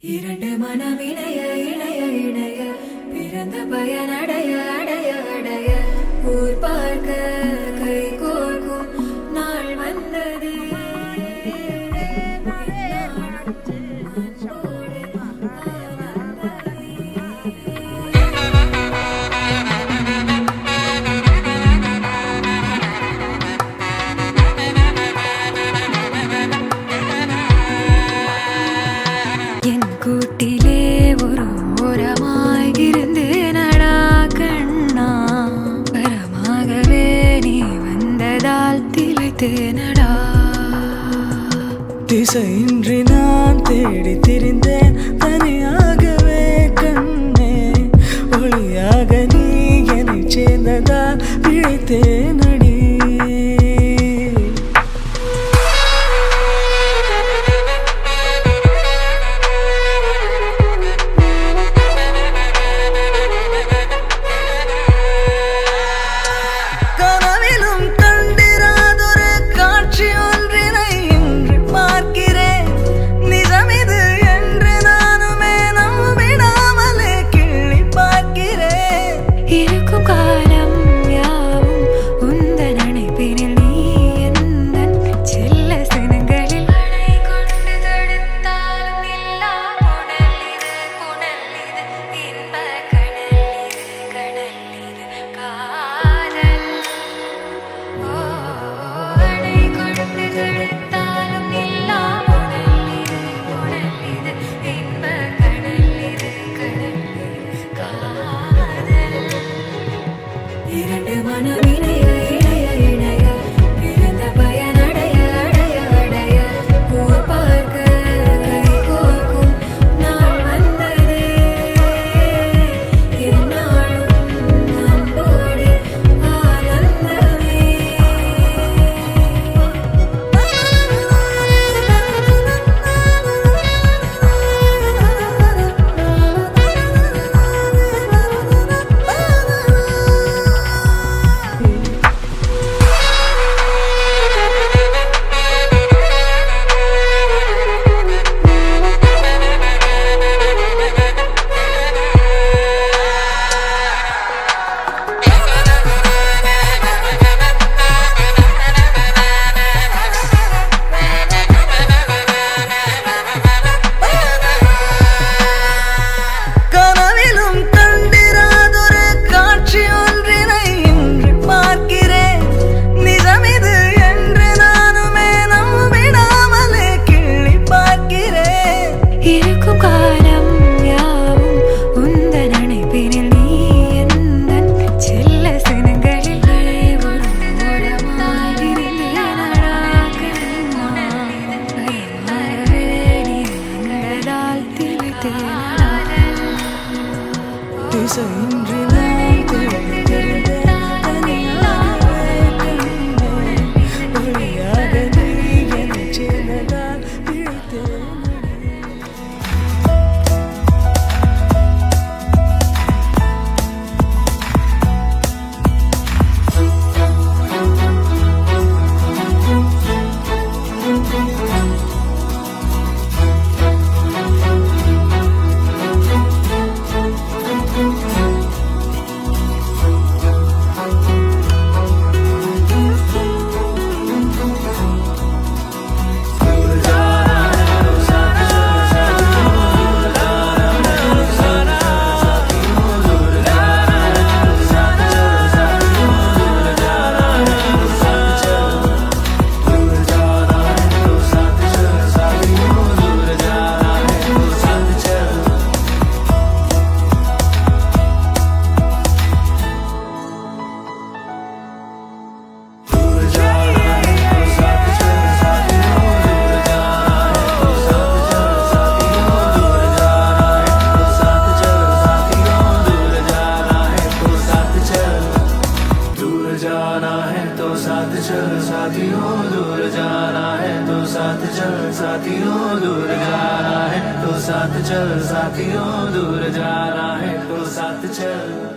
இரண்டு மனம் இணைய இணைய இணைய பிறந்த பயனடைய அடைய அடைய ஊர் பார்க்க கை கோர்க்கும் நாள் வந்ததே. கூட்டிலே ஒரு ஓரமாய் இருந்தேனடா கண்ணா, வரமாகவே நீ வந்ததால் திளைத்தேனடா. திசையின்றி நான் தேடி திரிந்தேன் தனியாகவே கண்ணே, ஒளியாக நீ என்னை சேர்ந்ததால் பிழைத்தேனடி. இரண்டு மனம் இணைய இணைய இணைய பிறந்த பயனடைய அடைய அடைய ஊர் பார்க்க கை கோர்க்கும் நாள் வந்ததே. எந்நாளும் நம்போடு ஆனந்தமே. திசையின்றி நான் தேடி திரிந்தேன் தனியாகவே கண்ணே, ஒளியாக நீ என்னை சேர்ந்ததால் பிழைத்தேனடி. साथियों दूर जाना है तो साथ चल, साथियों दूर जाना है तो साथ चल, साथियों दूर जाना है तो साथ चल.